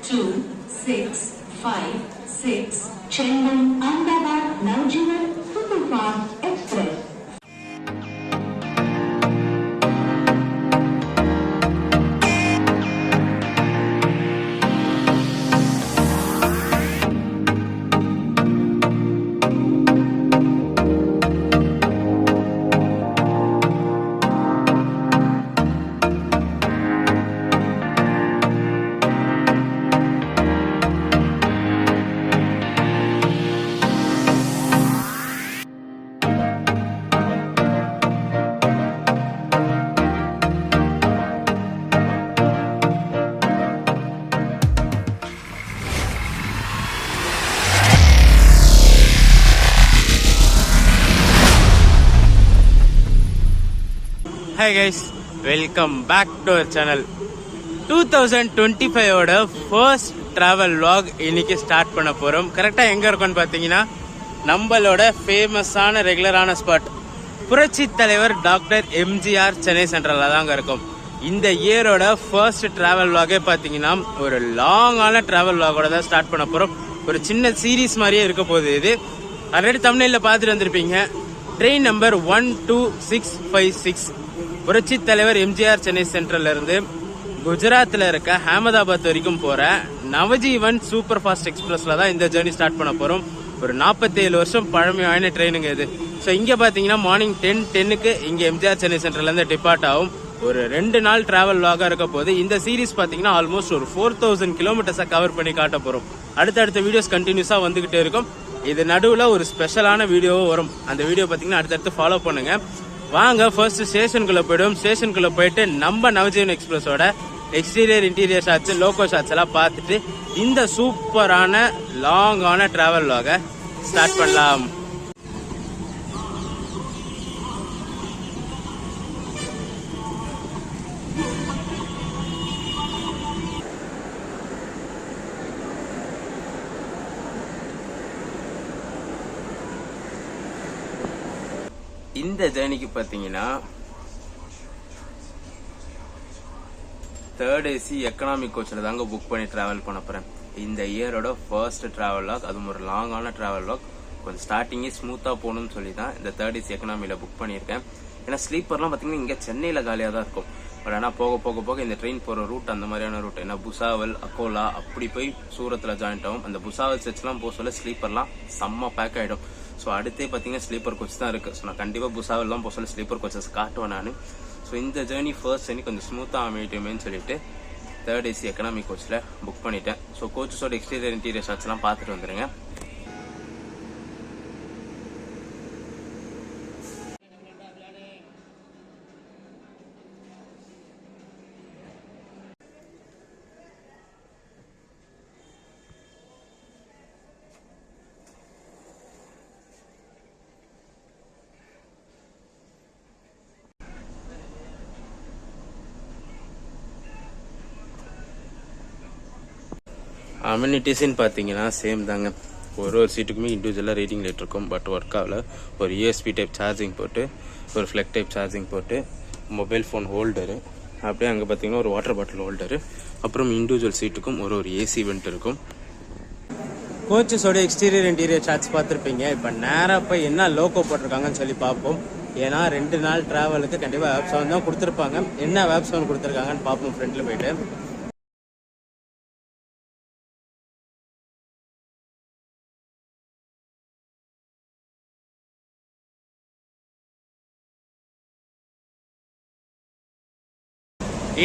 2656 Chennai Ahmedabad Navjeevan Superfast Express. Hi guys, welcome back to our channel. 2025 ஓட first travel vlog இன்னைக்கு start பண்ண போகிறோம். கரெக்டாக எங்கே இருக்கோன்னு பார்த்தீங்கன்னா நம்மளோட ஃபேமஸான ரெகுலரான ஸ்பாட் புரட்சி தலைவர் டாக்டர் எம்ஜிஆர் சென்னை சென்ட்ரலில் தாங்க இருக்கும். இந்த இயரோட ஃபர்ஸ்ட் ட்ராவல் vlog பார்த்தீங்கன்னா ஒரு லாங்கான ட்ராவல் vlogோட தான் ஸ்டார்ட் பண்ண போகிறோம். ஒரு சின்ன சீரீஸ் மாதிரியே இருக்க போகுது. இது ஆல்ரெடி தமிழ்ல பார்த்துட்டு வந்திருப்பீங்க. ட்ரெயின் நம்பர் 12656 புரட்சி தலைவர் எம்ஜிஆர் சென்னை சென்ட்ரல்ல இருந்து குஜராத்தில் இருக்க அஹமதாபாத் வரைக்கும் போற நவஜீவன் சூப்பர் ஃபாஸ்ட் எக்ஸ்பிரஸ்ல தான் இந்த ஜேர்னி ஸ்டார்ட் பண்ண போறோம். ஒரு 47 வருஷம் பழமையான ட்ரெயினுங்க இது. ஸோ இங்க பாத்தீங்கன்னா மார்னிங் 10:10க்கு இங்க எம்ஜிஆர் சென்னை சென்ட்ரல்ல இருந்து டிபார்ட் ஆகும். ஒரு 2 நாள் டிராவல் லாகா இருக்க போது. இந்த சீரீஸ் பாத்தீங்கன்னா ஆல்மோஸ்ட் ஒரு 4000 கிலோமீட்டர்ஸை கவர் பண்ணி காட்ட போறோம். அடுத்தடுத்த வீடியோஸ் கண்டினியூஸா வந்துகிட்டே இருக்கும். இது நடுவில் ஒரு ஸ்பெஷலான வீடியோவும் வரும். அந்த வீடியோ பாத்தீங்கன்னா அடுத்தடுத்து ஃபாலோ பண்ணுங்க. வாங்க ஃபர்ஸ்ட் ஸ்டேஷனுக்குள்ள போயிடும். ஸ்டேஷனுக்குள்ள போயிட்டு நம்ம நவஜீவன் எக்ஸ்பிரஸோட exterior interior shots loco shots எல்லாம் பார்த்துட்டு இந்த சூப்பரான லாங்கான டிராவல் vlog ஸ்டார்ட் பண்ணலாம். இந்த ஜேர்னிக்கு பார்த்தீங்கன்னா 3rd AC எக்கனாமிக் கோச்சில் தாங்க புக் பண்ணி டிராவல் பண்ண போறேன். இந்த இயரோட ஃபர்ஸ்ட் டிராவல் vlog, அதுவும் ஒரு லாங்கான டிராவல் vlog. கொஞ்சம் ஸ்டார்டிங்கே ஸ்மூத்தா போகணும்னு சொல்லி தான் இந்த 3rd AC எக்கனாமியில புக் பண்ணியிருக்கேன். ஏன்னா ஸ்லீப்பர்லாம் பார்த்தீங்கன்னா இங்கே சென்னையில் காலியாக தான் இருக்கும். பட் ஆனால் போக போக போக இந்த ட்ரெயின் போகிற ரூட் அந்த மாதிரியான ரூட். ஏன்னா புசாவல் அக்கோலா அப்படி போய் சூரத்தில் ஜாயிண்ட் ஆகும். அந்த புசாவல் செட்ஸ்லாம் போக சொல்ல ஸ்லீப்பர்லாம் செம்ம பேக் ஆகிடும். ஸோ அடுத்தே பார்த்தீங்கன்னா ஸ்லீப்பர் கோச் தான் இருக்குது. ஸோ நான் கண்டிப்பாக புசாவெல்லாம் போக சொல்ல ஸ்லீப்பர் கோச்சஸ் காட்டுவேன் நான். ஸோ இந்த ஜேர்னி ஃபர்ஸ்ட் ஜேர்னி கொஞ்சம் ஸ்மூத்தாக அமையட்டுமேன்னு சொல்லிட்டு 3rd AC எக்கனாமிக் கோச்சில் புக் பண்ணிட்டேன். ஸோ கோச்சஸோட எக்ஸ்டீரியர் இன்டீரியர் ஷாட்ஸ்லாம் பார்த்துட்டு வந்துடுங்க. அம்யூனிட்டிஸ்ன்னு பார்த்தீங்கன்னா சேம் தாங்க. ஒரு சீட்டுக்குமே இண்டிவிஜுவலாக ரேட்டிங் லைட் இருக்கும். பட் ஒர்க் ஆகல. ஒரு USB டைப் சார்ஜிங் போட்டு, ஒரு ஃப்ளெக் டைப் சார்ஜிங் போட்டு, மொபைல் ஃபோன் ஹோல்டரு, அப்படியே அங்கே பார்த்தீங்கன்னா ஒரு வாட்டர் பாட்டில் ஹோல்டரு, அப்புறம் இண்டிவிஜுவல் சீட்டுக்கும் ஒரு AC வெண்ட் இருக்கும். கோச்சஸோட எக்ஸ்டீரியர் இன்டீரியர் ஷாட்ஸ் பார்த்துருப்பீங்க. இப்போ நேராக போய் என்ன லோகோ போட்டிருக்காங்கன்னு சொல்லி பார்ப்போம். ஏன்னா 2 நாள் டிராவலுக்கு கண்டிப்பாக வேப் செவன் தான் கொடுத்துருப்பாங்க. என்ன வேப் செவன் கொடுத்துருக்காங்கன்னு பார்ப்போம் ஃப்ரெண்டில் போயிட்டு.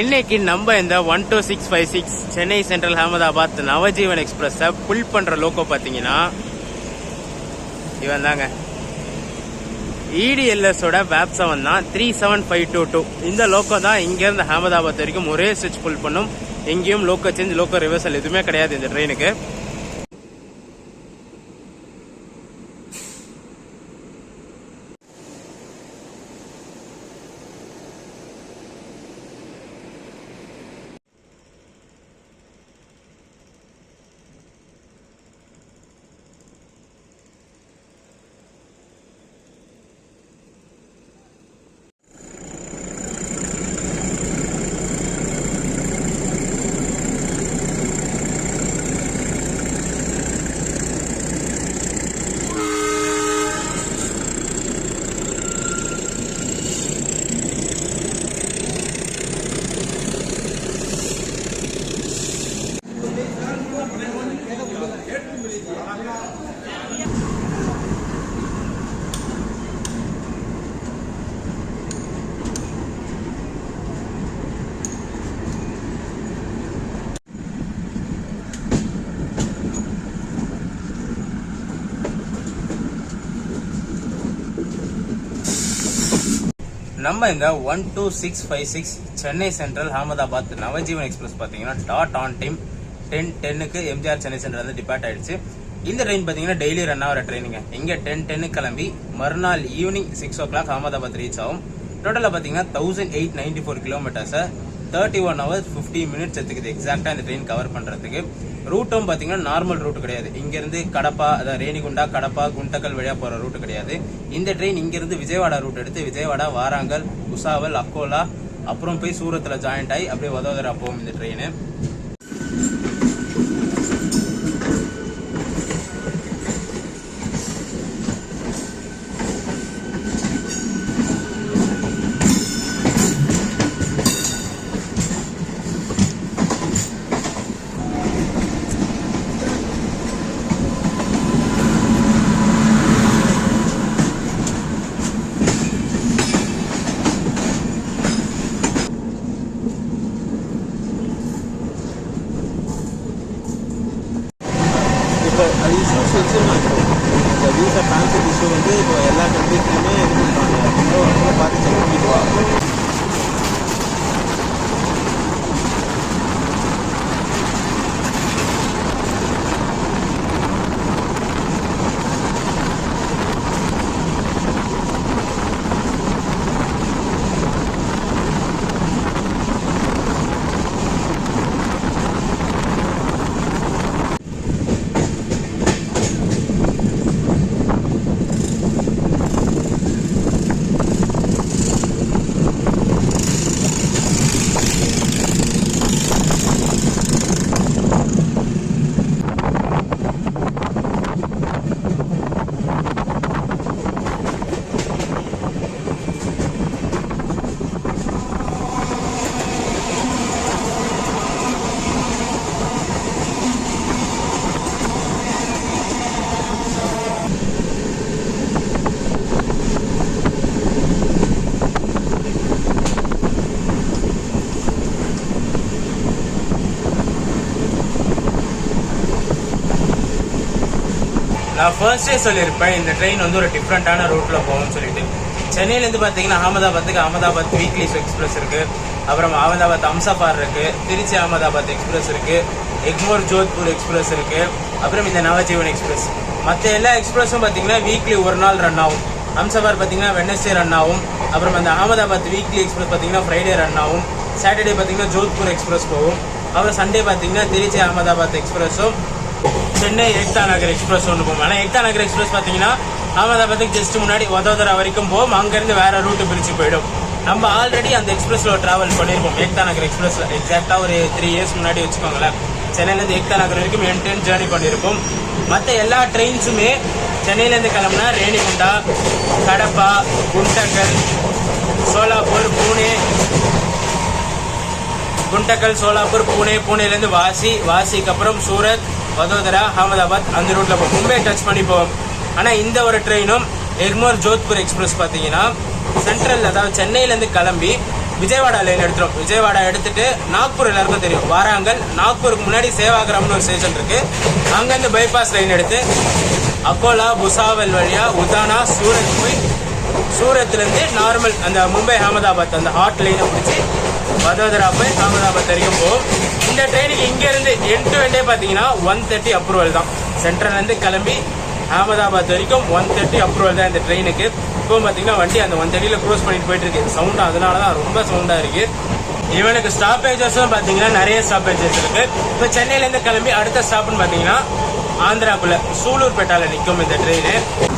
இன்னைக்கு நம்ம இந்த 12656 சென்னை சென்ட்ரல் அஹமதாபாத் நவஜீவன் எக்ஸ்பிரஸை புல் பண்ற லோகோ பார்த்தீங்கன்னா இவன் தாங்க. EDLSோட வேப் செவன் தான் 37522. இந்த லோகோ தான் இங்கேருந்து அஹமதாபாத் வரைக்கும் ஒரே ஸ்விட்ச் புல் பண்ணும். எங்கேயும் லோக்கோ சேஞ்ச் லோக்கோ ரிவர்சல் எதுவுமே கிடையாது இந்த ட்ரெயினுக்கு. நம்ம இந்த 12656 சென்னை சென்ட்ரல் அகமதாபாத் நவஜீவன் எக்ஸ்பிரஸ் பார்த்தீங்கன்னா டாட் ஆன் டைம் 10:10க்கு எம்ஜிஆர் சென்னை சென்ட்ரல் வந்து டிபார்ட் ஆயிடுச்சு. இந்த ட்ரெயின் பார்த்தீங்கன்னா டெய்லி ரன் ஆகிற ட்ரெயினுங்க. இங்கே 10:10 கிளம்பி மறுநாள் ஈவினிங் 6 o'clock அகமதாபாத் ரீச் ஆகும். டோட்டலாக பார்த்தீங்கன்னா 1894 கிலோமீட்டர்ஸை 31 hours 50 minutes எடுத்துக்குது எக்ஸாக்டாக இந்த ட்ரெயின் கவர் பண்ணுறதுக்கு. ரூட்டும் பார்த்தீங்கன்னா நார்மல் ரூட் கிடையாது. இங்கேருந்து கடப்பா, அதாவது ரேணிகுண்டா, கடப்பா, குண்டக்கல் வழியாக போகிற ரூட் கிடையாது. இந்த ட்ரெயின் இங்கேருந்து விஜயவாடா ரூட் எடுத்து விஜயவாடா, வாராங்கல், குசாவல், அக்கோலா, அப்புறம் போய் சூரத்தில் ஜாயிண்ட் ஆகி அப்படியே வதோதரா போகும் இந்த ட்ரெயின். இப்போ அது இஷ்யூஸ் வச்சுருக்காங்க. இந்த விசா டிரான்ஸ்ஃபர் இஷ்யூ வந்து இப்போ எல்லா கண்ட்ரீஸ்லையுமே இது பண்ணுறாங்க. ஸோ பார்த்து செக் பண்ணிட்டு வாங்க. நான் ஃபர்ஸ்டே சொல்லியிருப்பேன் இந்த ட்ரெயின் வந்து ஒரு டிஃப்ரெண்டான ரூட்ல போகும்னு சொல்லிட்டு. சென்னையிலேருந்து பார்த்தீங்கன்னா அகமதாபாத் வீக்லி எக்ஸ்பிரஸ் இருக்கு, அப்புறம் அகமதாபாத் அம்சபார் இருக்கு, திருச்சி அகமதாபாத் எக்ஸ்பிரஸ் இருக்கு, எக்மோர் ஜோத்பூர் எக்ஸ்பிரஸ் இருக்கு, அப்புறம் இந்த நவஜீவன் எக்ஸ்பிரஸ். மற்ற எல்லா எக்ஸ்பிரஸும் பார்த்தீங்கன்னா வீக்லி ஒரு நாள் ரன் ஆகும். அம்சபார் பார்த்தீங்கன்னா வெட்னஸ்டே ரன் ஆகும். அப்புறம் அந்த அகமதாபாத் வீக்லி எக்ஸ்பிரஸ் பார்த்தீங்கன்னா ஃப்ரைடே ரன் ஆகும். சாட்டர்டே பார்த்தீங்கன்னா ஜோத்பூர் எக்ஸ்பிரஸ் போகும். அப்புறம் சண்டே பார்த்தீங்கன்னா திருச்சி அகமதாபாத் எக்ஸ்பிரஸும் சென்னை ஏக்தா நகர் எக்ஸ்பிரஸ் ஒன்று போகும். ஆனால் ஏக்தா நகர் எக்ஸ்பிரஸ் பார்த்தீங்கன்னா அகமதாபாத்துக்கு ஜஸ்ட் முன்னாடி வதோதரா வரைக்கும் போகும். அங்கேருந்து வேற ரூட்டு பிரிச்சு போயிடும். நம்ம ஆல்ரெடி அந்த எக்ஸ்பிரஸ்ல டிராவல் பண்ணியிருப்போம். ஏக்தா நகர் எக்ஸ்பிரஸ்ல எக்ஸாக்டா ஒரு 3 years முன்னாடி வச்சுக்கோங்களேன். சென்னையிலேருந்து ஏக்தா நகர் வரைக்கும் என் ஜேர்னி பண்ணியிருப்போம். மற்ற எல்லா ட்ரெயின்ஸுமே சென்னையிலேருந்து கிளம்புனா ரேணிகுண்டா, கடப்பா, குண்டக்கல், சோலாப்பூர், பூனே, பூனேலேருந்து வாசிக்கு அப்புறம் சூரத், வதோதரா, அகமதாபாத் அந்த ரூட்ல போகும். மும்பை டச் பண்ணி போகும். ஆனால் இந்த ஒரு ட்ரெயினும் எக்மோர் ஜோத்பூர் எக்ஸ்பிரஸ் பார்த்தீங்கன்னா சென்ட்ரல், அதாவது சென்னையிலேருந்து கிளம்பி விஜயவாடா லைன் எடுத்துரும். விஜயவாடா எடுத்துட்டு நாக்பூர் எல்லாருக்கும் தெரியும், வாராங்கல், நாக்பூருக்கு முன்னாடி சேவாகிராம்னு ஒரு ஸ்டேஷன் இருக்கு. அங்கேருந்து பைபாஸ் லைன் எடுத்து அக்கோலா, புசாவல் வழியா உதானா, சூரத் போய் சூரத்லேருந்து நார்மல் அந்த மும்பை அகமதாபாத் அந்த ஹாட் லைனை பிடிச்சி வதோதரா போய் அகமதாபாத் வரைக்கும் போகும். இந்த ட்ரெயினுக்கு இங்கேருந்து எண்ட் டு எண்டே பார்த்தீங்கன்னா 130 அப்ரூவல் தான். சென்ட்ரல்லேருந்து கிளம்பி அகமதாபாத் வரைக்கும் 130 அப்ரூவல் தான் இந்த ட்ரெயினுக்கு. இப்போ பார்த்தீங்கன்னா வண்டி அந்த 130ல க்ரோஸ் பண்ணிட்டு போயிட்டு இருக்கு. சவுண்ட் அதனால தான் ரொம்ப சவுண்டாக இருக்கு. இவனுக்கு ஸ்டாப்பேஜஸும் பார்த்தீங்கன்னா நிறைய ஸ்டாப்பேஜஸ் இருக்கு. இப்போ சென்னையிலேருந்து கிளம்பி அடுத்த ஸ்டாப்னு பார்த்தீங்கன்னா ஆந்திராக்குள்ள சூலூர்பேட்டால நிற்கும் இந்த ட்ரெயின்.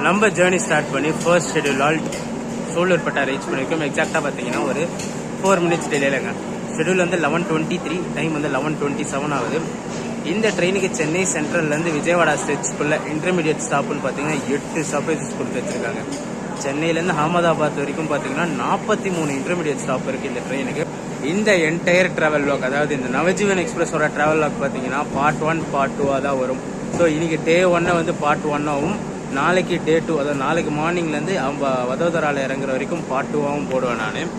நம்ம ஜேர்னி ஸ்டார்ட் பண்ணி first schedule alt Sullurpeta reach பண்ணியிருக்கோம். எக்ஸாக்டாக பார்த்தீங்கன்னா ஒரு 4 minutes டிலேலங்க. ஷெட்யூல் வந்து 11:23, டைம் வந்து 11:27 ஆகுது. இந்த ட்ரெயினுக்கு சென்னை சென்ட்ரல்லேருந்து விஜயவாடா ஸ்டேஜ்க்குள்ள இன்டர்மீடியட் ஸ்டாப்புன்னு பார்த்தீங்கன்னா 8 ஸ்டாப்பேஜஸ் கொடுத்து வச்சிருக்காங்க. சென்னையிலேருந்து அகமதாபாத் வரைக்கும் பார்த்தீங்கன்னா 43 இன்டர்மீடியட் ஸ்டாப் இருக்குது இந்த ட்ரெயினுக்கு. இந்த என்டையர் ட்ராவல் லாக், அதாவது இந்த நவஜீவன் எக்ஸ்பிரஸோட ட்ராவல் லாக் பார்த்தீங்கன்னா பார்ட் 1 பார்ட் 2 தான் வரும். ஸோ இன்னைக்கு டே 1 வந்து பார்ட் 1ஆகவும், நாளைக்கு டே 2, அதாவது நாளைக்கு மார்னிங்லேருந்து வதோதராவில் இறங்குற வரைக்கும் பார்ட் 2ஆகவும் போடுவேன் நான்.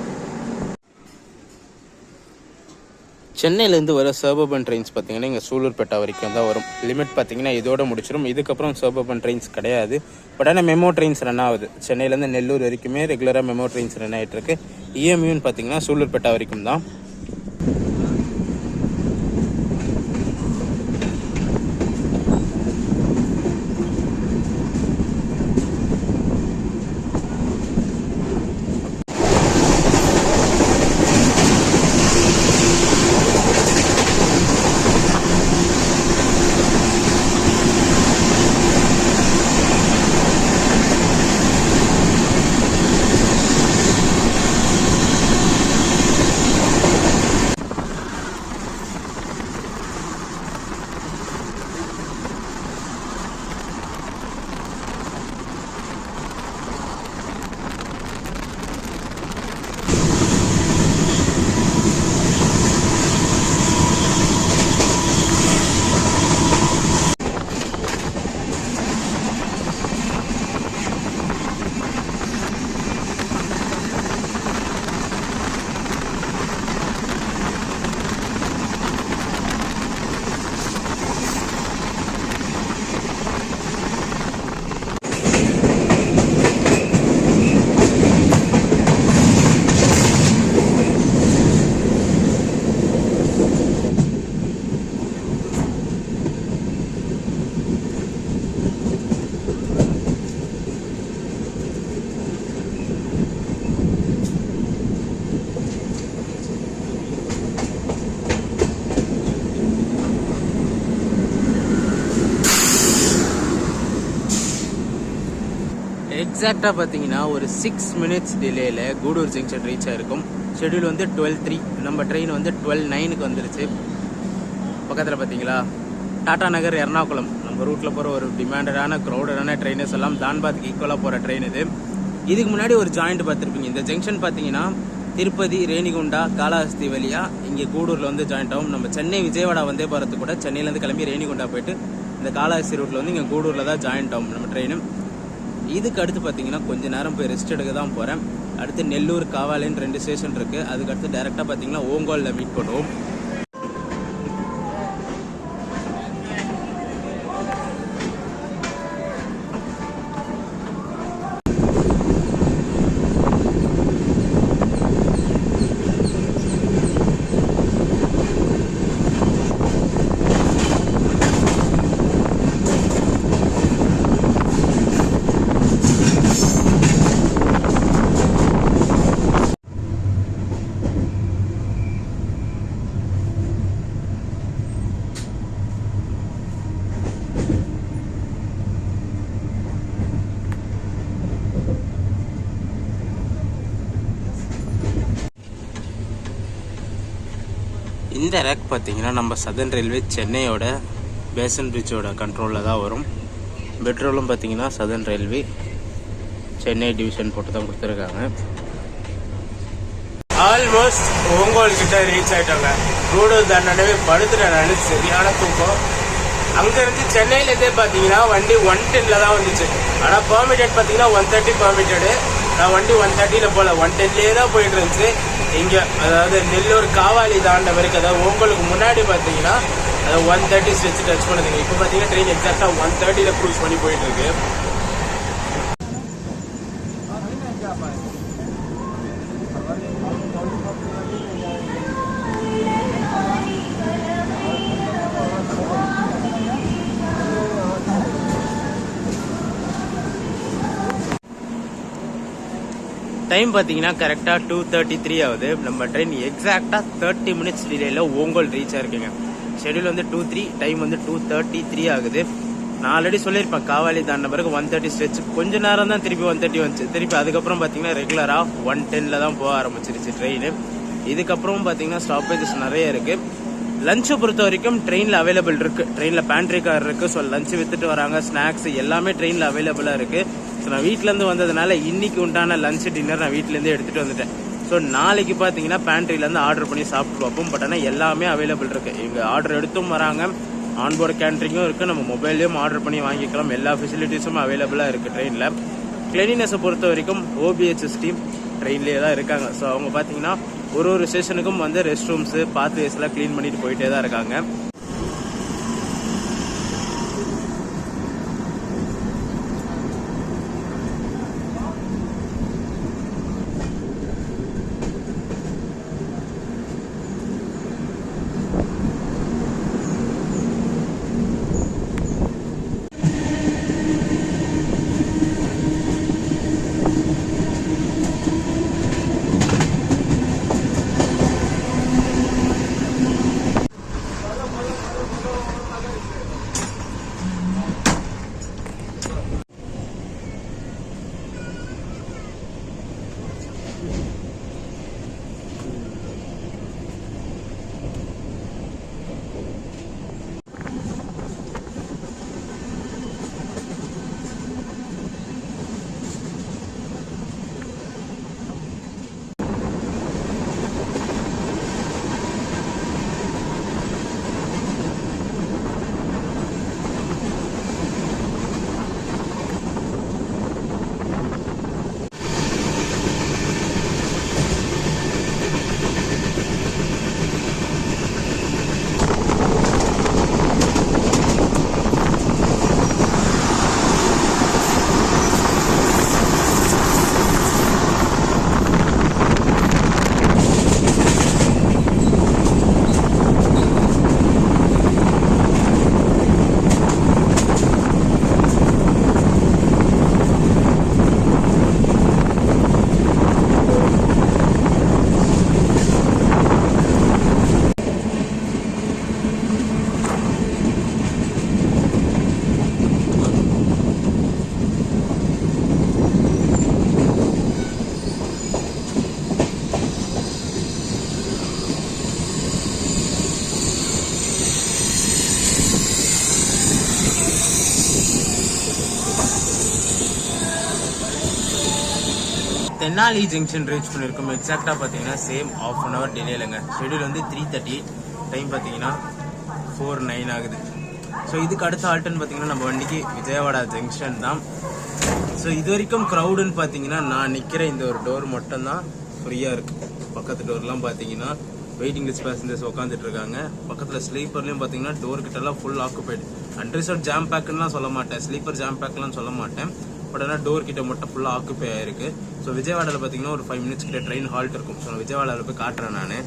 சென்னையிலேருந்து வர சர்பன் ட்ரெயின்ஸ் பார்த்தீங்கன்னா இங்கே சூலூர்பேட்டை வரைக்கும் தான் வரும். லிமிட் பார்த்தீங்கன்னா இதோட முடிச்சிடும். இதுக்கப்புறம் சர்பன் ட்ரெயின்ஸ் கிடையாது. பட் ஆனால் மெமோ ட்ரெயின்ஸ் ரன் ஆகுது. சென்னையிலேருந்து நெல்லூர் வரைக்குமே ரெகுலராக மெமோ ட்ரெயின்ஸ் ரன் ஆகிட்டு இருக்கு. இஎம்யூன்னு பார்த்தீங்கன்னா சூலூர்பேட்டை வரைக்கும் தான். எக்ஸாக்டாக பார்த்தீங்கன்னா ஒரு 6 minutes டிலேயில் கூடூர் ஜங்ஷன் ரீச் ஆகிருக்கும். ஷெட்யூல் வந்து 12:03, நம்ம ட்ரெயின் வந்து 12:09க்கு வந்துருச்சு. பக்கத்தில் பார்த்தீங்களா டாடா நகர் எர்ணாகுளம், நம்ம ரூட்டில் போகிற ஒரு டிமாண்டடான க்ரௌடடான ட்ரெயினஸ் எல்லாம் தான்பாத்துக்கு ஈக்குவலாக போகிற ட்ரெயின் இது. இதுக்கு முன்னாடி ஒரு ஜாயிண்ட் பார்த்துருப்பீங்க. இந்த ஜங்ஷன் பார்த்தீங்கன்னா திருப்பதி, ரேணிகுண்டா, காளஹஸ்தி வழியாக இங்கே கூடூரில் வந்து ஜாயிண்ட் ஆகும். நம்ம சென்னை விஜயவாடா வந்தே போகிறது கூட சென்னையிலேருந்து கிளம்பி ரேணிகுண்டா போயிட்டு இந்த காளஹஸ்தி ரூட்டில் வந்து இங்கே கூடூரில் தான் ஜாயிண்ட் ஆகும் நம்ம ட்ரெயின். இதுக்கு அடுத்து பார்த்தீங்கன்னா கொஞ்சம் நேரம் போய் ரெஸ்ட் எடுக்க தான் போகிறேன். அடுத்து நெல்லூர், காவாலின்னு 2 ஸ்டேஷன் இருக்குது. அதுக்கடுத்து டேரெக்டாக பார்த்தீங்கன்னா ஓங்கோலில் மீட் பண்ணுவோம். இந்த ரேக் பார்த்தீங்கன்னா நம்ம சதர்ன் ரயில்வே சென்னையோட பேசன் பிரிட்ஜோட கண்ட்ரோலில் தான் வரும். பெட்ரோலும் பார்த்தீங்கன்னா சதர்ன் ரயில்வே சென்னை டிவிஷன் போட்டு தான் கொடுத்துருக்காங்க. ஆல்மோஸ்ட் ஓங்கோல் கிட்ட ரீச் ஆகிட்டாங்க. கூடூர் தாண்டவே படுத்துட்டேன், சரியான தூக்கம். அங்கேருந்து சென்னையிலேருந்தே பார்த்தீங்கன்னா வண்டி 110ல் தான் வந்துச்சு. ஆனால் பெர்மிட்டட் பார்த்தீங்கன்னா 130 பெர்மிட்டடு. நான் வண்டி 130ல் போகல, 110லேயே தான் போயிட்டு இருந்துச்சு. இங்கே அதாவது நெல்லூர் காவாலி தாண்ட வரைக்கும், அதாவது உங்களுக்கு முன்னாடி பார்த்தீங்கன்னா அதை 130 ஸ்ட்ரெச் டச் பண்ணுதுங்க. இப்போ பார்த்தீங்கன்னா ட்ரெயின் எக்ஸாக்டாக 130ல் க்ரூஸ் பண்ணி போயிட்டு இருக்கு. டைம் பார்த்தீங்கன்னா கரெக்டாக 2:33 ஆகுது. நம்ம ட்ரெயின் எக்ஸாக்டாக 30 minutes டிலேயில் ஓங்கோல் ரீச் ஆகிருக்குங்க. ஷெட்யூல் வந்து 2:03, டைம் வந்து 2:33 ஆகுது. நான் ஆல்ரெடி சொல்லியிருப்பேன் காவாலி தாண்டின பிறகு 130 ஸ்ட்ரெச் கொஞ்ச நேரம் தான் திருப்பி 130 வந்துச்சு. திருப்பி அதுக்கப்புறம் பார்த்தீங்கன்னா ரெகுலராக 110 தான் போக ஆரம்பிச்சிருச்சு ட்ரெயின். இதுக்கப்புறம் பார்த்தீங்கன்னா ஸ்டாப்பேஜஸ் நிறைய இருக்கு. லஞ்சை பொறுத்த வரைக்கும் ட்ரெயினில் அவைலபிள் இருக்கு. ட்ரெயினில் பேண்ட்ரி கார் இருக்கு. ஸோ லஞ்சு வித்துட்டு வராங்க, ஸ்நாக்ஸ் எல்லாமே ட்ரெயினில் அவைலபிளாக இருக்கு. ஸோ நான் வீட்டிலேருந்து வந்ததுனால இன்னைக்கு உண்டான லஞ்ச் டின்னர் நான் வீட்டிலேருந்து எடுத்துட்டு வந்துட்டேன். ஸோ நாளைக்கு பார்த்தீங்கன்னா பேண்ட்ரிலேருந்து ஆர்டர் பண்ணி சாப்பிட்டு பார்ப்போம். பட் ஆனால் எல்லாமே அவைலபிள் இருக்கு. இங்கே ஆர்டர் எடுத்தும் வராங்க, ஆன்போர்டு கேன்ட்ரிங்கும் இருக்குது, நம்ம மொபைல்லையும் ஆர்டர் பண்ணி வாங்கிக்கலாம். எல்லா ஃபெசிலிட்டிஸும் அவைலபிளாக இருக்குது ட்ரெயினில். கிளீனினஸை பொறுத்த வரைக்கும் OBHS டீம் ட்ரெயின்லேயே தான் இருக்காங்க. ஸோ அவங்க பார்த்தீங்கன்னா ஒரு ஸ்டேஷனுக்கும் வந்து ரெஸ்ட் ரூம்ஸு பாத்வேஸ்லாம் க்ளீன் பண்ணிட்டு போயிட்டே தான் இருக்காங்க. தென்னாலி ஜங்ஷன் ரீச் பண்ணியிருக்கோம். எக்ஸாக்டாக பார்த்தீங்கன்னா சேம் ½ அன் ஹவர் டிலேலங்க. ஷெடியூல் வந்து 3:30, டைம் பார்த்தீங்கன்னா 4:09 ஆகுது. ஸோ இதுக்கு அடுத்த ஆல்ட்டுன்னு பார்த்தீங்கன்னா நம்ம வண்டிக்கு விஜயவாடா ஜங்ஷன் தான். ஸோ இது வரைக்கும் க்ரௌடுன்னு பார்த்தீங்கன்னா நான் நிற்கிற இந்த ஒரு டோர் மட்டும்தான் ஃப்ரீயாக இருக்குது. பக்கத்து டோர்லாம் பார்த்தீங்கன்னா வெயிட்டிங் லிஸ்ட் பேசஞ்சர்ஸ் உட்காந்துட்டு இருக்காங்க. பக்கத்தில் ஸ்லீப்பர்லேயும் பார்த்தீங்கன்னா டோர் கிட்டலாம் ஃபுல் ஆக்குபைடு. அன்ரிசர்வ் ஜாம் பேக்குலாம் சொல்ல மாட்டேன், ஸ்லீப்பர் ஜாம் பேக்லாம் சொல்ல மாட்டேன். பட் ஆனால் டோர் கிட்ட மட்டும் ஃபுல்லாக ஆக்குப்பை ஆயிருக்கு. ஸோ விஜயவாடாவில் பார்த்தீங்கன்னா ஒரு 5 மினிட்ஸ் கிட்ட ட்ரெயின் ஹால்ட் இருக்கும். ஸோ நான் விஜயவாடாவில் போய் காட்டுறேன் நான்.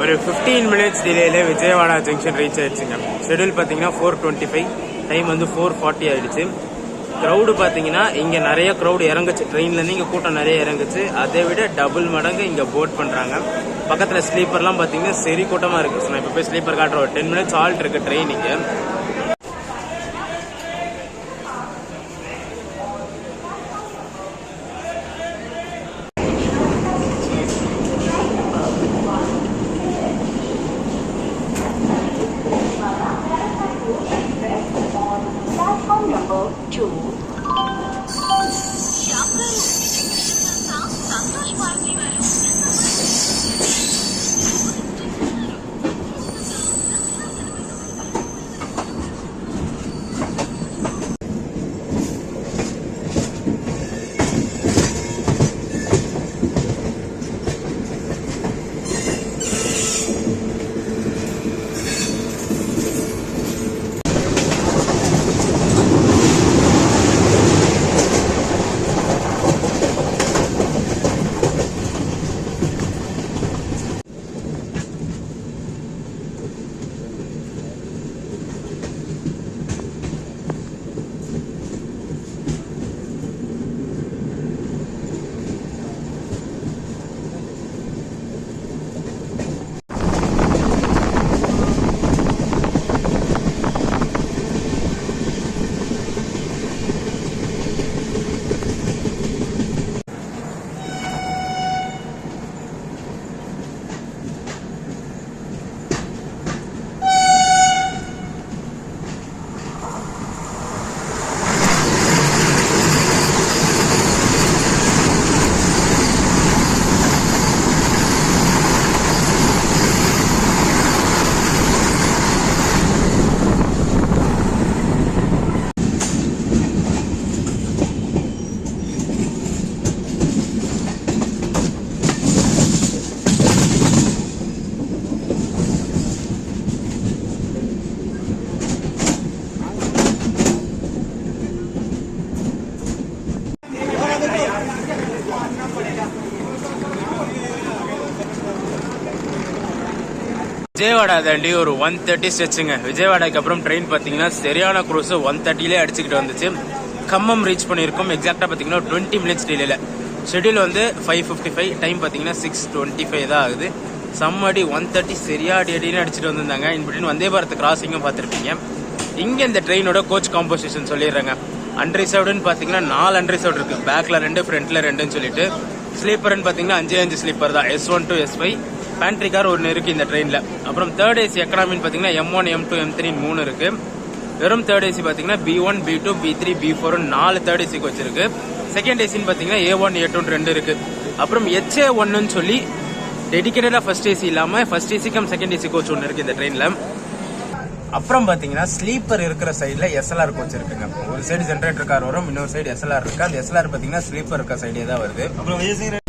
ஒரு 15 மினிட்ஸ் டிலேல விஜயவாடா ஜங்ஷன் ரீச் ஆயிடுச்சுங்க. ஷெடியூல் பார்த்தீங்கன்னா 4:25, டைம் வந்து 4:40 ஆயிடுச்சு. க்ரௌடு பார்த்தீங்கன்னா இங்கே நிறைய க்ரௌடு இறங்குச்சு. ட்ரெயின்லேருந்து இங்கே கூட்டம் நிறைய இறங்குச்சு. அதை விட டபுள் மடங்கு இங்கே போட் பண்ணுறாங்க. பக்கத்தில் ஸ்லீப்பர்லாம் பார்த்தீங்கன்னா சரி கூட்டமாக இருக்குது. ஸோ நான் இப்போ போய் ஸ்லீப்பர் காட்டுறேன். ஒரு 10 மினிட்ஸ் ஆல்ட் இருக்குது ட்ரெயினுக்கு. விஜயவாடா தாண்டி ஒரு 1:30 ஸ்ட்ரெச்சுங்க. விஜயவாடாக்கு அப்புறம் ட்ரெயின் பார்த்தீங்கன்னா சரியான க்ரூஸ் 1:30லே அடிச்சுக்கிட்டு வந்துச்சு. கம்மம் ரீச் பண்ணியிருக்கோம். எக்ஸாக்டாக பார்த்தீங்கன்னா 20 மினிட்ஸ் டிலேல. ஷெட்யூல் வந்து 5:55, டைம் பார்த்தீங்கன்னா 6:25 தான் ஆகுது. சம்மடி 1:30 சரியா அடின்னு அடிச்சுட்டு வந்திருந்தாங்க. இன்பிட்வீன் வந்தே பாரத் கிராசிங்கும் பார்த்துருப்பீங்க. இங்கே இந்த ட்ரெயினோட கோச் காம்போசிஷன் சொல்லிடுறாங்க. அன்ரிசர்வ்டுன்னு பார்த்தீங்கன்னா 4 அன்ரிசர்வ் இருக்கு. பேக்ல 2, ஃப்ரண்ட்ல 2ன்னு சொல்லிட்டு. ஸ்லீப்பர்னு பார்த்தீங்கன்னா 5 ஸ்லீப்பர் தான். S1 to S5. Pantry car ஒன்று இருக்கு இந்த ட்ரெயினில். அப்புறம் தேர்ட் ஏசி எக்கனாமின்னு பார்த்தீங்கன்னா M1, M2, M3 3 இருக்கு. வெறும் தேர்ட் ஏசி பார்த்தீங்கன்னா B1, B2, B3, B4 4 third AC coach இருக்கு. செகண்ட் ஏசின்னு பார்த்தீங்கன்னா A1, A2 2 இருக்கு. அப்புறம் HA1ன்னு சொல்லி டெடிக்கேட்டடா ஃபர்ஸ்ட் ஏசி இல்லாம first AC come second AC coach ஒன்று இருக்கு இந்த ட்ரெயின்ல. அப்புறம் பாத்தீங்கன்னா ஸ்லீப்பர் இருக்கிற சைடுல SLR கோச் இருக்குங்க. ஒரு சைடு ஜெனரேட்டர் கார் வரும், இன்னொரு சைடு SLR இருக்கு. அந்த SLR பாத்தீங்கன்னா ஸ்லீப்பர் இருக்க சைடே தான் வருது. அப்புறம்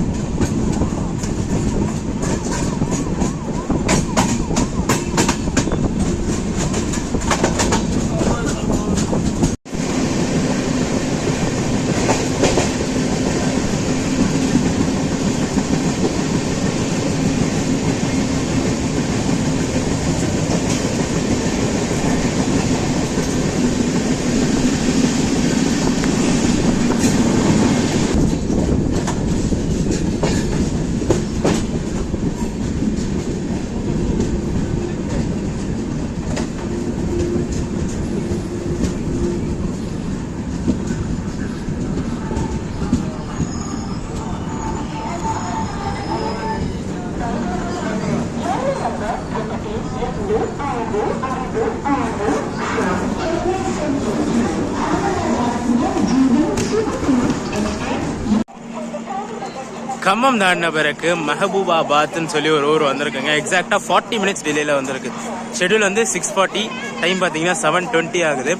கம்மம் தாண்டின பிறகு மெஹபூபாபாத்னு சொல்லி ஒரு ஊர் வந்திருக்குங்க. எக்ஸாக்டா 40 மினிட்ஸ் டிலேல வந்திருக்கு. ஷெட்யூல் வந்து 6:40, டைம் பாத்தீங்கன்னா 7:20 ஆகுது.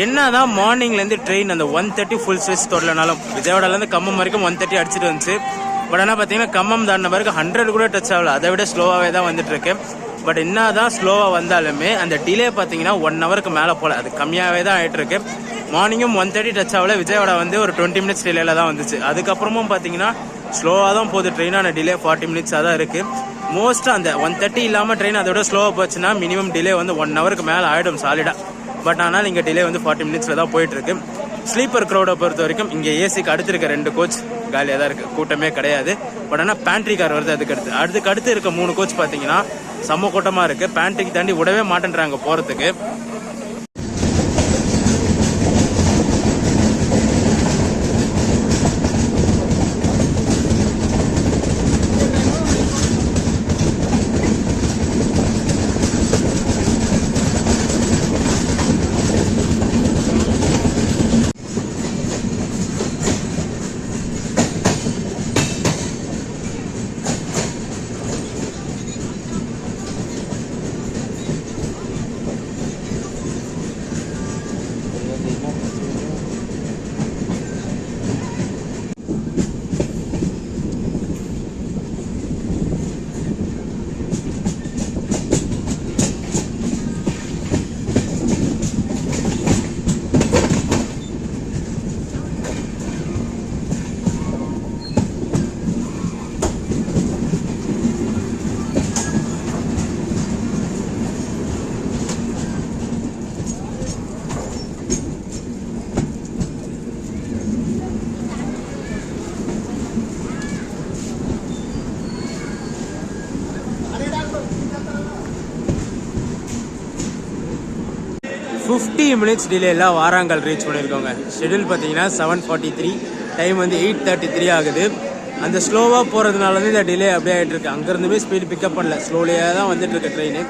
என்னதான் மார்னிங்ல இருந்து ட்ரெயின் அந்த 1:30 ஃபுல் ஸ்ட்ரெச் தொடலனாலும் விஜயவாடால இருந்து கம்மம் வரைக்கும் 1:30 அடிச்சுட்டு வந்துச்சு. பட் ஆனா பாத்தீங்கன்னா கம்மம் தாண்டின பிறகு 100 கூட டச் ஆகல. அதை விட ஸ்லோவாவே தான் வந்துட்டு இருக்கு. பட் என்னதான் ஸ்லோவா வந்தாலுமே அந்த டிலே பாத்தீங்கன்னா 1 ஹவருக்கு மேல போல, அது கம்மியாவே தான் ஆயிட்டு இருக்கு. மார்னிங்கும் 1:30 டச் ஆகல. விஜயவாடா வந்து ஒரு 20 மினிட்ஸ் டிலேல தான் வந்துச்சு. அதுக்கப்புறமும் பாத்தீங்கன்னா ஸ்லோவாக தான் போகுது ட்ரெயினான டிலே 40 மினிட்ஸாக தான் இருக்கு. மோஸ்ட்டாக அந்த 1:30 இல்லாமல் ட்ரெயின் அதை விட ஸ்லோவாக போச்சுன்னா மினிமம் டிலே வந்து 1 ஹவருக்கு மேலே ஆகிடும் சாலிடா. பட் ஆனால் இங்கே டிலே வந்து 40 மினிட்ஸில் தான் போயிட்டு இருக்கு. ஸ்லீப்பர் க்ரௌடை பொறுத்த வரைக்கும் இங்கே ஏசிக்கு அடுத்து இருக்க 2 கோச் காலியாக தான் இருக்கு, கூட்டமே கிடையாது. பட் ஆனால் பேண்ட்ரி கார் வருது அதுக்கு அடுத்து இருக்க 3 கோச் பார்த்தீங்கன்னா செம்ம கூட்டமாக இருக்கு. பேண்ட்ரிக்கு தாண்டி விடவே மாட்டேன்றாங்க போகிறதுக்கு. ஃபிஃப்டி மினிட்ஸ் டிலேல வாராங்கல் ரீச் பண்ணியிருக்கோங்க. ஷெட்யூல் பார்த்தீங்கன்னா 7:43, டைம் வந்து 8:33 ஆகுது. அந்த ஸ்லோவாக போகிறதுனால வந்து இந்த டிலே அப்படியே ஆகிட்டு இருக்கு. அங்கேருந்துமே ஸ்பீடு பிக்கப் பண்ணல, ஸ்லோலியாக தான் வந்துட்டு இருக்கு ட்ரெயின்.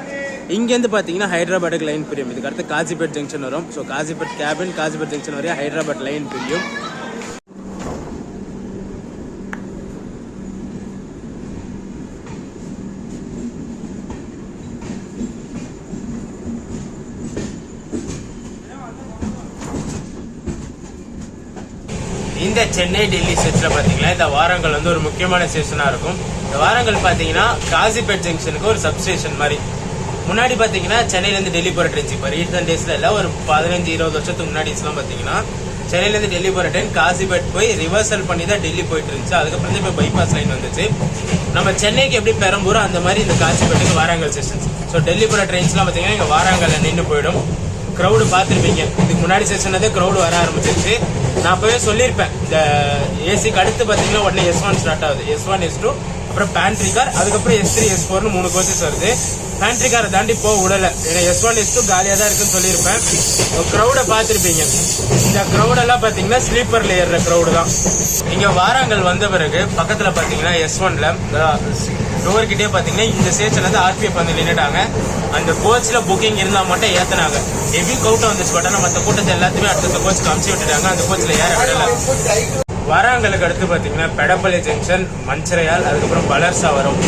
இங்கேருந்து பார்த்தீங்கன்னா ஹைதராபாத்துக்கு லைன் பிரியும். இதுக்கு அடுத்து காஜிபேட் ஜங்ஷன் வரும். ஸோ காஜிபேட் கேபின், காஜிபேட் ஜங்ஷன் வரையும் ஹைதராபாத் லைன் பிரியும். இந்த சென்னை டெல்லி ஸ்டேஷன்ல பாத்தீங்கன்னா இந்த வாரங்கல் வந்து ஒரு முக்கியமான ஸ்டேஷனா இருக்கும். இந்த வாரங்கல் பாத்தீங்கன்னா காசிபேட் ஜங்ஷனுக்கு ஒரு சப்ஸ்டேஷன் மாதிரி. முன்னாடி பாத்தீங்கன்னா சென்னையில இருந்து டெல்லி போற ட்ரெயின் இப்போ ரீசன்ட் டேஸ்ல இல்ல, ஒரு 15-20 வருஷத்துக்கு முன்னாடி பாத்தீங்கன்னா சென்னையிலேருந்து டெல்லி போகிற ட்ரெயின் காசிபேட் போய் ரிவர்சல் பண்ணி தான் டெல்லி போயிட்டு இருந்துச்சு. அதுக்கப்புறம் இப்போ பைபாஸ் லைன் வந்துச்சு. நம்ம சென்னைக்கு எப்படி பெரம்பூரோ அந்த மாதிரி இந்த காசிபேட்டுக்கு வாராங்கல் செஷன்ஸ். ஸோ டெல்லி போகிற ட்ரெயின்ஸ்லாம் பார்த்தீங்கன்னா இங்கே வாராங்கல்ல நின்று போயிடும். க்ரௌடு பார்த்துருப்பீங்க. இதுக்கு முன்னாடி செஷனதே க்ரௌடு வர ஆரம்பிச்சிருச்சு. நான் அப்போவே சொல்லியிருப்பேன், இந்த ஏசிக்கு அடுத்து பார்த்தீங்கன்னா உடனே S1 ஸ்டார்ட் ஆகுது. S1 S2 அப்புறம் பேண்ட்ரி கார், அதுக்கப்புறம் S3 S4னு 3 கோச்சஸ் வருது. பேண்ட்ரி காரை தாண்டி போக விடலை. ஏன்னா S1 S2 காலியாக தான் இருக்குன்னு சொல்லியிருப்பேன். க்ரௌடை பார்த்துருப்பீங்க. இந்த க்ரௌடெல்லாம் பார்த்தீங்கன்னா ஸ்லீப்பரில் ஏறுற க்ரௌடு தான். இங்கே வாராங்கல் வந்த பிறகு பக்கத்தில் பார்த்தீங்கன்னா S1ல டோர்கிட்டே பார்த்தீங்கன்னா இந்த ஸ்டேஷன்லேருந்து RPF வந்து நின்றுட்டாங்க. அந்த கோச்சில் புக்கிங் இருந்தால் மட்டும் ஏற்றினாங்க. ஹெவி கூட்டம் வந்துச்சு. பட் ஆனால் மற்ற கூட்டத்தை எல்லாத்தையுமே அடுத்த கோச்சுக்கு அமுச்சு விட்டுட்டாங்க. அந்த கோச்சில் ஏற விடலை. வாராங்கலுக்கு அடுத்து பார்த்தீங்கன்னா பெடப்பள்ளி ஜங்ஷன், மஞ்சரையால், அதுக்கப்புறம் பலர்சா வரும்.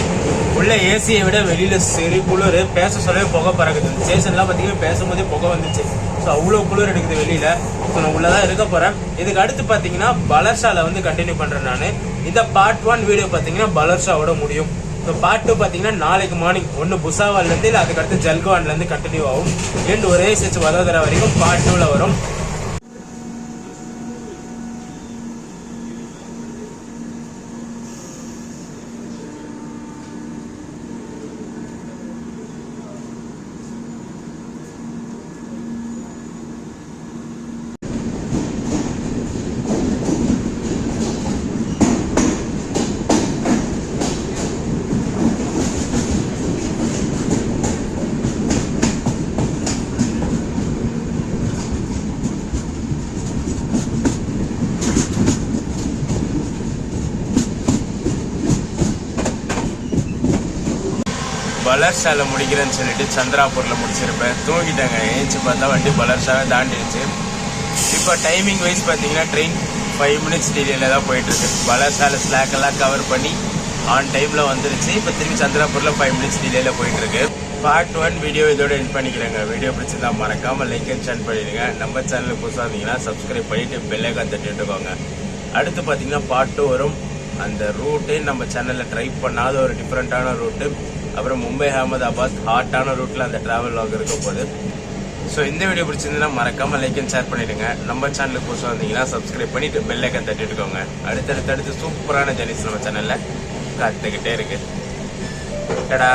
உள்ள ஏசியை விட வெளியில சரி குளிர். பேச சொல்லவே புகை பறக்குது. இந்த ஸ்டேஷன்லாம் பார்த்தீங்கன்னா பேசும்போதே புகை வந்துச்சு. ஸோ அவ்வளோ குளிர் எடுக்குது வெளியில. ஸோ நான் உள்ளதான் இருக்க போறேன். இதுக்கு அடுத்து பார்த்தீங்கன்னா பலர்ஷால வந்து கண்டினியூ பண்றேன் நான். இந்த பார்ட் 1 வீடியோ பார்த்தீங்கன்னா பலர்ஷாவோட முடியும். ஸோ பார்ட் 2 பார்த்தீங்கன்னா நாளைக்கு மார்னிங் ஒன்று புசாவால்லேருந்து இல்லை அதுக்கடுத்து ஜல்கான்லேருந்து கண்டினியூ ஆகும். எண்ட் ஒரே சேர்த்து வதோதரா வரைக்கும் பார்ட் 2ல வரும். பலர்ஷால முடிக்கிறேன்னு சொல்லிட்டு சந்திராபூர்ல முடிச்சிருப்பேன். தூங்கிட்டாங்க. ஏஞ்சி பார்த்தா வண்டி பலர்ஷாவை தாண்டிடுச்சு. இப்போ டைமிங் வைஸ் பார்த்தீங்கன்னா ட்ரெயின் 5 மினிட்ஸ் டிலேல தான் போயிட்டு இருக்கு. பலர்ஷால ஸ்லாக் எல்லாம் கவர் பண்ணி ஆன் டைம்ல வந்துருச்சு. இப்போ திரும்பி சந்திராபூர்ல 5 மினிட்ஸ் டிலேல போயிட்டு இருக்கு. பார்ட் 1 வீடியோ இதோட எண்ட் பண்ணிக்கிறேங்க. வீடியோ பிடிச்சிருந்தா மறக்காம லைக் அண்ட் ஷேர் பண்ணிடுங்க. நம்ம சேனலுக்கு புதுசாக இருந்தீங்கன்னா சப்ஸ்கிரைப் பண்ணிட்டு பெல் ஐகான் தட்டிட்டுக்கோங்க. அடுத்து பார்த்தீங்கன்னா பார்ட் 2 வரும். அந்த ரூட்டே நம்ம சேனல்ல ட்ரை பண்ணாத ஒரு டிஃப்ரெண்டான ரூட்டு. அப்புறம் மும்பை அகமதாபாத் ஹாட்டான ரூட்ல அந்த டிராவல் லாக் இருக்க போகுது. ஸோ இந்த வீடியோ பிடிச்சிருந்ததுன்னா மறக்காம லைக் அண்ட் ஷேர் பண்ணிடுங்க. நம்ம சேனலுக்கு புதுசாக வந்தீங்கன்னா சப்ஸ்கிரைப் பண்ணிட்டு பெல் ஐகான் தட்டிட்டுக்கோங்க. அடுத்தடுத்து சூப்பரான ஜர்னிஸ் நம்ம சேனல்ல காத்துக்கிட்டே இருக்கு. டடா.